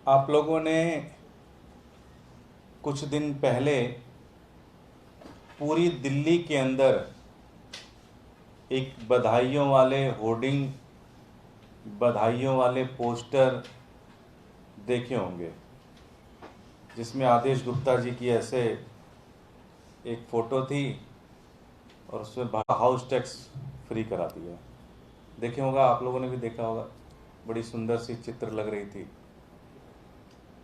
आप लोगों ने कुछ दिन पहले पूरी दिल्ली के अंदर एक बधाइयों वाले होर्डिंग, बधाइयों वाले पोस्टर देखे होंगे, जिसमें आदेश गुप्ता जी की ऐसे एक फ़ोटो थी और उसमें हाउस टैक्स फ्री करा दिया। देखे होगा, आप लोगों ने भी देखा होगा। बड़ी सुंदर सी चित्र लग रही थी।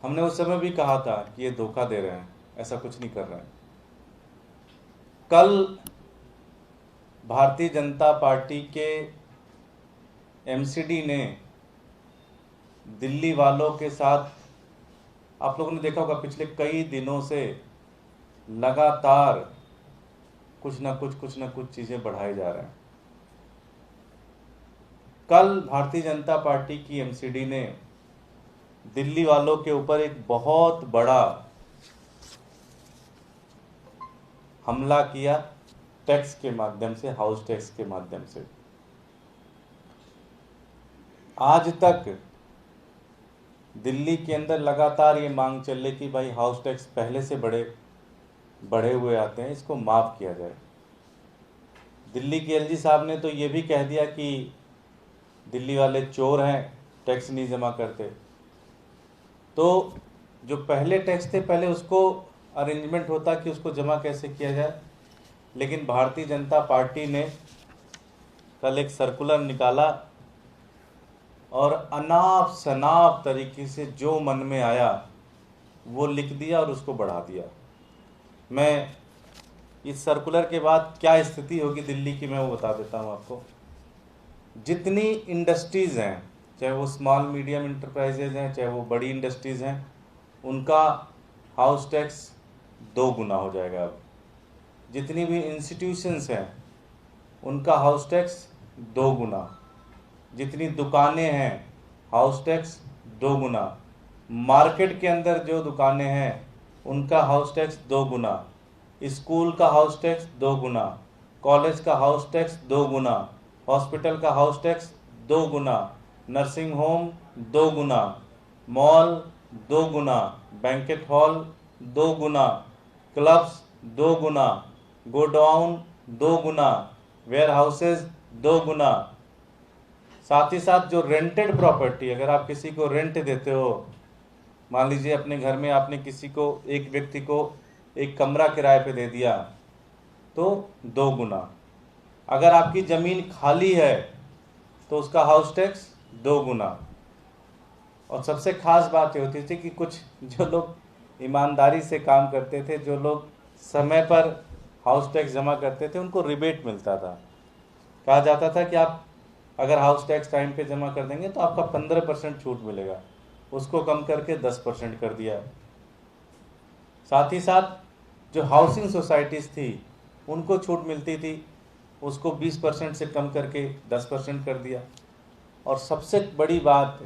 हमने उस समय भी कहा था कि ये धोखा दे रहे हैं, ऐसा कुछ नहीं कर रहे हैं। कल भारतीय जनता पार्टी के एमसीडी ने दिल्ली वालों के साथ, आप लोगों ने देखा होगा, पिछले कई दिनों से लगातार कुछ ना कुछ चीज़ें बढ़ाए जा रहे हैं। कल भारतीय जनता पार्टी की एमसीडी ने दिल्ली वालों के ऊपर एक बहुत बड़ा हमला किया, टैक्स के माध्यम से, हाउस टैक्स के माध्यम से। आज तक दिल्ली के अंदर लगातार ये मांग चल रही कि भाई हाउस टैक्स पहले से बढ़े हुए आते हैं, इसको माफ़ किया जाए। दिल्ली के एलजी साहब ने तो ये भी कह दिया कि दिल्ली वाले चोर हैं, टैक्स नहीं जमा करते। तो जो पहले टैक्स थे, पहले उसको अरेंजमेंट होता कि उसको जमा कैसे किया जाए, लेकिन भारतीय जनता पार्टी ने कल एक सर्कुलर निकाला और अनाप शनाप तरीके से जो मन में आया वो लिख दिया और उसको बढ़ा दिया। मैं इस सर्कुलर के बाद क्या स्थिति होगी दिल्ली की, मैं वो बता देता हूँ आपको। जितनी इंडस्ट्रीज़ हैं, चाहे वो स्मॉल मीडियम इंटरप्राइजेज हैं, चाहे वो बड़ी इंडस्ट्रीज़ हैं, उनका हाउस टैक्स 2 गुना हो जाएगा। अब जितनी भी इंस्टीट्यूशंस हैं उनका हाउस टैक्स 2 गुना। जितनी दुकानें हैं, हाउस टैक्स 2 गुना। मार्केट के अंदर जो दुकानें हैं उनका हाउस टैक्स 2 गुना। स्कूल का हाउस टैक्स 2 गुना। कॉलेज का हाउस टैक्स 2 गुना। हॉस्पिटल का हाउस टैक्स 2 गुना। नर्सिंग होम 2 गुना। मॉल 2 गुना। बैंकेट हॉल 2 गुना। क्लब्स 2 गुना। गोडाउन 2 गुना। वेयर हाउसेज 2 गुना। साथ ही साथ जो रेंटेड प्रॉपर्टी, अगर आप किसी को रेंट देते हो, मान लीजिए अपने घर में आपने किसी को, एक व्यक्ति को एक कमरा किराए पे दे दिया, तो 2 गुना। अगर आपकी ज़मीन खाली है तो उसका हाउस टैक्स 2 गुना। और सबसे खास बात ये होती थी कि कुछ जो लोग ईमानदारी से काम करते थे, जो लोग समय पर हाउस टैक्स जमा करते थे, उनको रिबेट मिलता था। कहा जाता था कि आप अगर हाउस टैक्स टाइम पे जमा कर देंगे तो आपका 15% छूट मिलेगा, उसको कम करके 10% कर दिया। साथ ही साथ जो हाउसिंग सोसाइटीज़ थी उनको छूट मिलती थी, उसको 20% से कम करके 10% कर दिया। और सबसे बड़ी बात,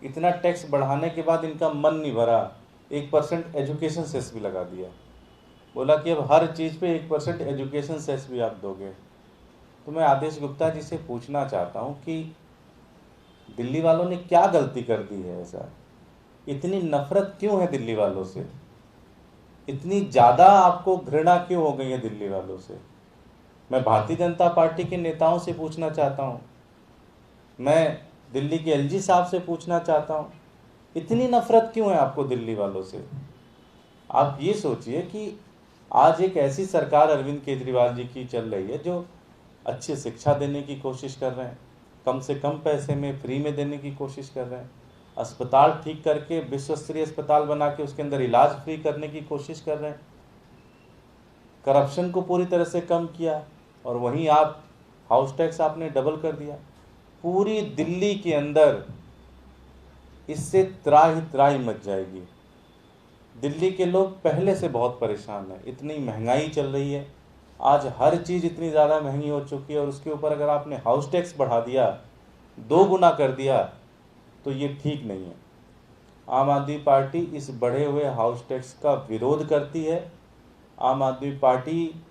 इतना टैक्स बढ़ाने के बाद इनका मन नहीं भरा, 1% एजुकेशन सेस भी लगा दिया। बोला कि अब हर चीज़ पे 1% एजुकेशन सेस भी आप दोगे। तो मैं आदेश गुप्ता जी से पूछना चाहता हूँ कि दिल्ली वालों ने क्या गलती कर दी है? ऐसा इतनी नफरत क्यों है दिल्ली वालों से? इतनी ज़्यादा आपको घृणा क्यों हो गई है दिल्ली वालों से? मैं भारतीय जनता पार्टी के नेताओं से पूछना चाहता हूँ, मैं दिल्ली के एलजी साहब से पूछना चाहता हूँ, इतनी नफरत क्यों है आपको दिल्ली वालों से? आप ये सोचिए कि आज एक ऐसी सरकार अरविंद केजरीवाल जी की चल रही है जो अच्छी शिक्षा देने की कोशिश कर रहे हैं, कम से कम पैसे में फ्री में देने की कोशिश कर रहे हैं, अस्पताल ठीक करके विश्व स्तरीय अस्पताल बना के उसके अंदर इलाज फ्री करने की कोशिश कर रहे हैं, करप्शन को पूरी तरह से कम किया। और वहीं आप हाउस टैक्स आपने डबल कर दिया। पूरी दिल्ली के अंदर इससे त्राही त्राही मच जाएगी। दिल्ली के लोग पहले से बहुत परेशान हैं, इतनी महंगाई चल रही है, आज हर चीज़ इतनी ज़्यादा महंगी हो चुकी है, और उसके ऊपर अगर आपने हाउस टैक्स बढ़ा दिया, 2 गुना कर दिया, तो ये ठीक नहीं है। आम आदमी पार्टी इस बढ़े हुए हाउस टैक्स का विरोध करती है। आम आदमी पार्टी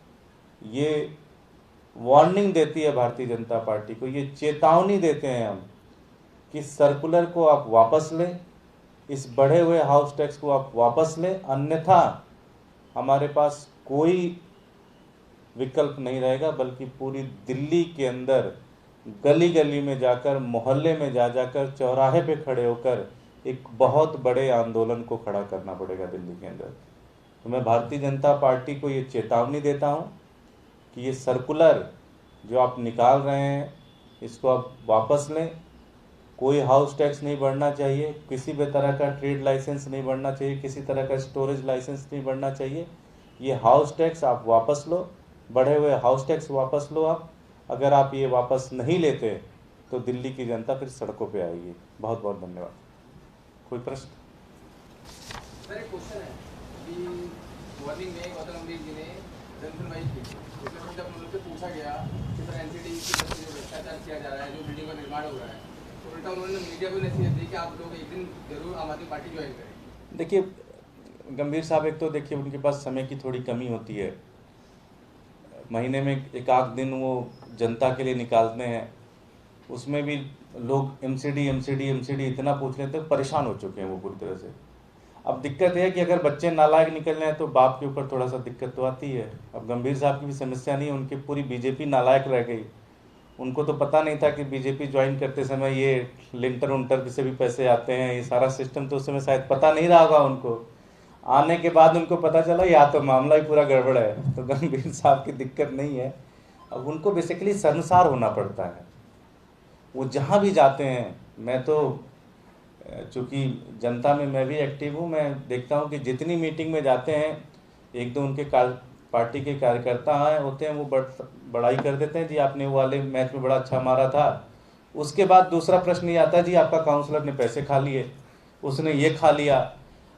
ये वार्निंग देती है भारतीय जनता पार्टी को, ये चेतावनी देते हैं हम कि सर्कुलर को आप वापस लें, इस बढ़े हुए हाउस टैक्स को आप वापस लें, अन्यथा हमारे पास कोई विकल्प नहीं रहेगा, बल्कि पूरी दिल्ली के अंदर गली गली में जाकर, मोहल्ले में जा जाकर, चौराहे पे खड़े होकर एक बहुत बड़े आंदोलन को खड़ा करना पड़ेगा दिल्ली के अंदर। तो मैं भारतीय जनता पार्टी को ये चेतावनी देता हूँ कि ये सर्कुलर जो आप निकाल रहे हैं इसको आप वापस लें। कोई हाउस टैक्स नहीं बढ़ना चाहिए, किसी भी तरह का ट्रेड लाइसेंस नहीं बढ़ना चाहिए, किसी तरह का स्टोरेज लाइसेंस नहीं बढ़ना चाहिए। ये हाउस टैक्स आप वापस लो, बढ़े हुए हाउस टैक्स वापस लो आप। अगर आप ये वापस नहीं लेते तो दिल्ली की जनता फिर सड़कों पे आएगी। बहुत बहुत धन्यवाद। कोई प्रश्न? सर एक क्वेश्चन है कि मॉर्निंग में गौतम गंभीर जी ने जनसुनवाई की, उसमें जब उनसे पूछा गया कि सर एनसीडी की तरफ से जो भ्रष्टाचार किया जा रहा है, जो बिल्डिंग का निर्माण हो रहा है, तो उल्टा उन्होंने मीडिया को नसीहत दी कि आप लोग एक दिन जरूर आम आदमी पार्टी ज्वाइन करें। देखिए गंभीर साहब, एक तो देखिए उनके पास समय की थोड़ी कमी होती है, महीने में एक आध दिन वो जनता के लिए निकालते हैं, उसमें भी लोग एमसीडी इतना पूछ लेते हैं, परेशान हो चुके हैं वो पूरी तरह से। अब दिक्कत है कि अगर बच्चे नालायक निकल रहे हैं तो बाप के ऊपर थोड़ा सा दिक्कत तो आती है। अब गंभीर साहब की भी समस्या नहीं है, उनकी पूरी बीजेपी नालायक रह गई। उनको तो पता नहीं था कि बीजेपी ज्वाइन करते समय ये लिंटर उंटर से भी पैसे आते हैं, ये सारा सिस्टम तो उस समय शायद पता नहीं रहा होगा उनको। आने के बाद उनको पता चला या तो मामला ही पूरा गड़बड़ है। तो गंभीर साहब की दिक्कत नहीं है, अब उनको बेसिकली शर्मसार होना पड़ता है। वो जहाँ भी जाते हैं, मैं तो चूँकि जनता में मैं भी एक्टिव हूँ, मैं देखता हूँ कि जितनी मीटिंग में जाते हैं, एक दो उनके पार्टी के कार्यकर्ता आए होते हैं, वो बड़ाई कर देते हैं, जी आपने वो वाले मैच में बड़ा अच्छा मारा था। उसके बाद दूसरा प्रश्न ये आता है, जी आपका काउंसलर ने पैसे खा लिए, उसने ये खा लिया।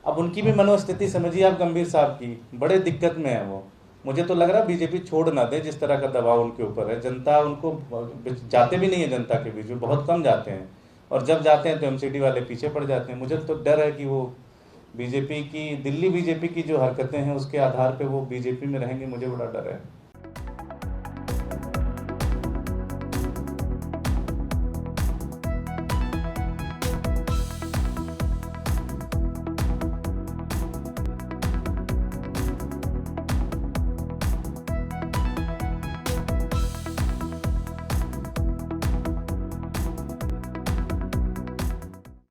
अब उनकी भी मनोस्थिति समझिए आप गंभीर साहब की, बड़े दिक्कत में है वो। मुझे तो लग रहा है बीजेपी छोड़ ना दे, जिस तरह का दबाव उनके ऊपर है। जनता उनको जाते भी नहीं है, जनता के बीच में बहुत कम जाते हैं, और जब जाते हैं तो एमसीडी वाले पीछे पड़ जाते हैं। मुझे तो डर है कि वो बीजेपी की, दिल्ली बीजेपी की जो हरकतें हैं उसके आधार पे वो बीजेपी में रहेंगे, मुझे बड़ा डर है।